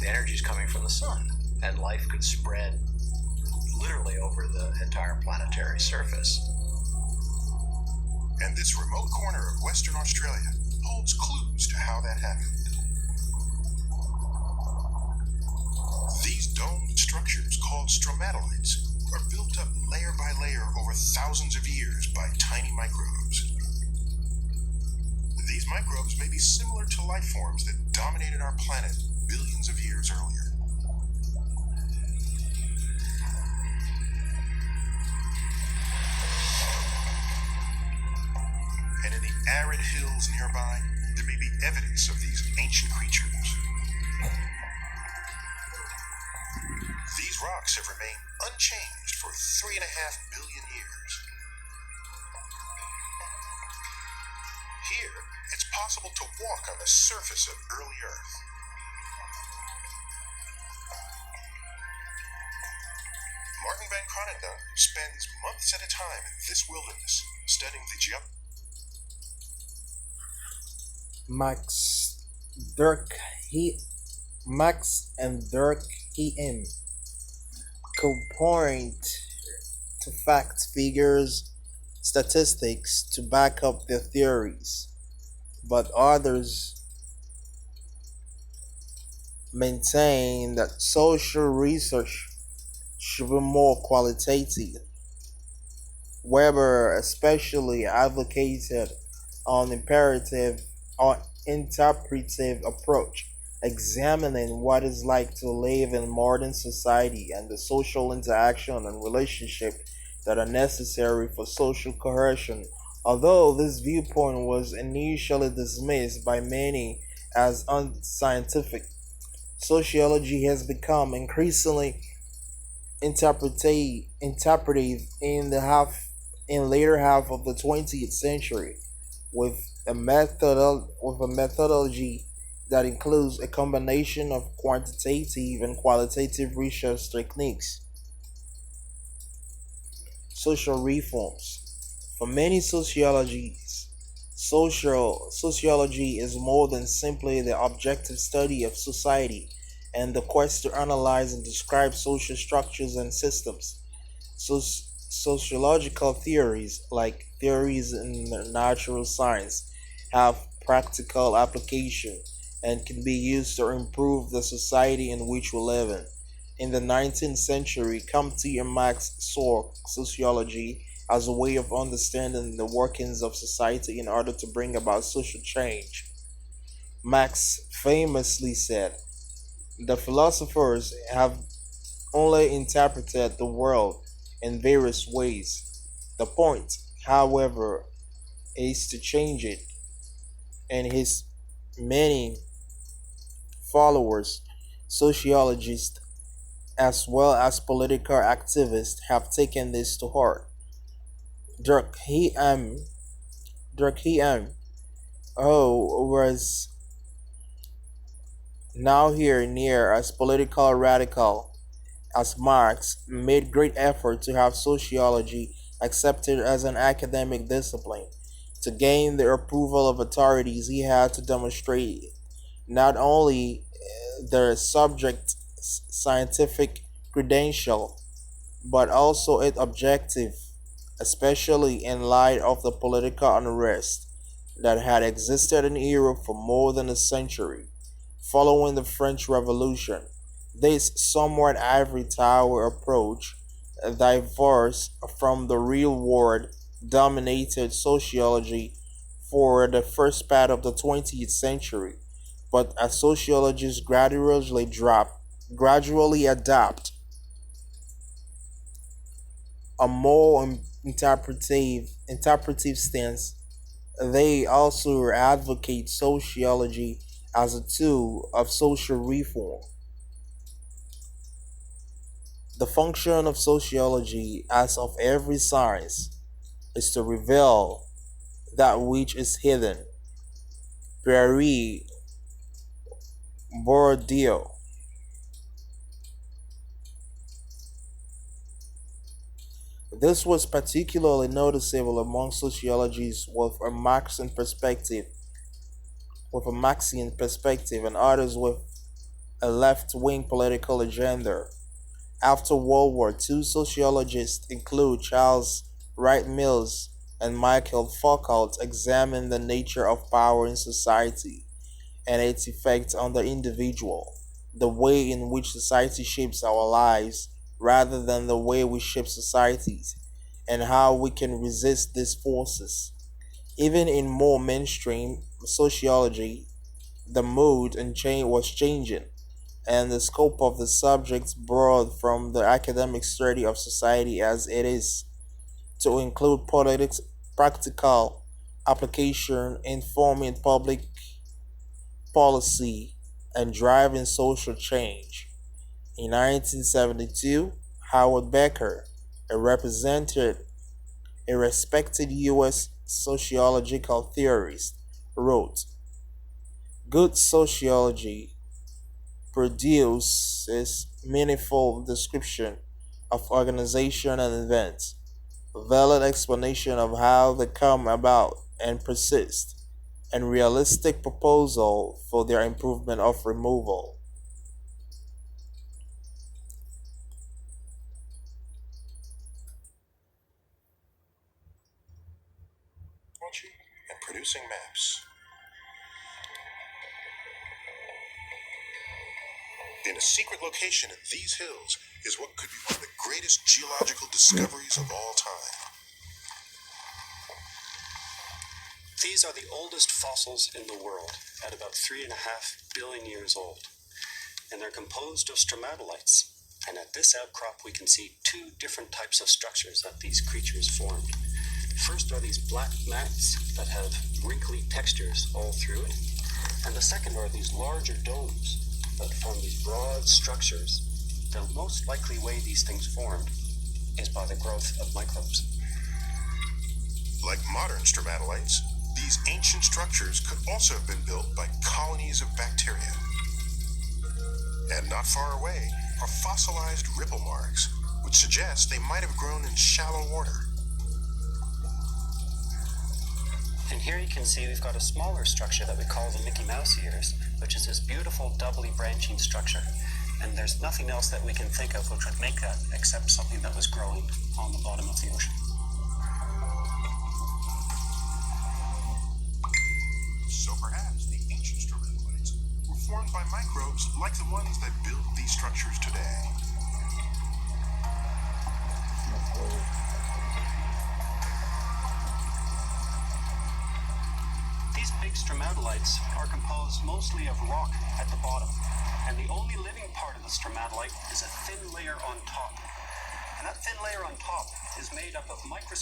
The energy is coming from the sun, and life could spread literally over the entire planetary surface. And this remote corner of Western Australia holds clues to how that happened. These domed structures, called stromatolites, are built up layer by layer over thousands of years by tiny microbes. These microbes may be similar to life forms that dominated our planet billions of years earlier. And in the arid hills nearby, there may be evidence of these ancient creatures. These rocks have remained unchanged for 3.5 billion years. Here, it's possible to walk on the surface of early Earth. Martin van Kranendonk spends months at a time in this wilderness studying the geology. Max and Dirk Hem could point to facts, figures, statistics to back up their theories, but others maintain that social research should be more qualitative. Weber especially advocated an imperative or interpretive approach, examining what it's like to live in modern society and the social interaction and relationship that are necessary for social cohesion. Although this viewpoint was initially dismissed by many as unscientific, sociology has become increasingly interpretive in later half of the 20th century, with a methodology that includes a combination of quantitative and qualitative research techniques. Social reforms. For many sociology is more than simply the objective study of society and the quest to analyze and describe social structures and systems. Sociological theories, like theories in natural science, have practical application and can be used to improve the society in which we live in. In the 19th century, Comte and Marx saw sociology as a way of understanding the workings of society in order to bring about social change. Marx famously said, "The philosophers have only interpreted the world in various ways. The point, however, is to change it." And his many followers, sociologists as well as political activists, have taken this to heart. Dirk Hem, Dirk Hem, who was now here near as political radical as Marx, made great effort to have sociology accepted as an academic discipline. To gain the approval of authorities, he had to demonstrate not only their subject scientific credential, but also its objective, especially in light of the political unrest that had existed in Europe for more than a century following the French Revolution. This somewhat ivory tower approach diverged from the real world dominated sociology for the first part of the 20th century, but as sociologists gradually adopt a more interpretive stance, they also advocate sociology as a tool of social reform. The function of sociology, as of every science, is to reveal that which is hidden. Pierre Bourdieu. This was particularly noticeable among sociologists with a Marxian perspective, and others with a left wing political agenda. After World War II, sociologists include Charles Wright Mills and Michael Foucault examined the nature of power in society and its effect on the individual, the way in which society shapes our lives rather than the way we shape societies, and how we can resist these forces. Even in more mainstream sociology, the mood and change was changing, and the scope of the subjects broadened from the academic study of society as it is to include politics, practical application, informing public policy, and driving social change. In 1972, Howard Becker, a represented a respected U.S. sociological theorist, wrote, "Good sociology produces meaningful description of organization and events, valid explanation of how they come about and persist, and realistic proposal for their improvement of removal." And producing maps. In a secret location in these hills is what could be one of the greatest geological discoveries of all time. These are the oldest fossils in the world, at about 3.5 billion years old, and they're composed of stromatolites. And at this outcrop, we can see two different types of structures that these creatures formed. First are these black mats that have wrinkly textures all through it, and the second are these larger domes that form these broad structures. The most likely way these things formed is by the growth of microbes. Like modern stromatolites, these ancient structures could also have been built by colonies of bacteria. And not far away are fossilized ripple marks, which suggest they might have grown in shallow water. And here you can see we've got a smaller structure that we call the Mickey Mouse ears, which is this beautiful doubly branching structure. And there's nothing else that we can think of which would make that except something that was growing on the bottom of the ocean. So perhaps the ancient stromatolites were formed by microbes like the ones that build these structures today. These big stromatolites are composed mostly of rock at the bottom, and the only living part of the stromatolite is a thin layer on top. And that thin layer on top is made up of microscopic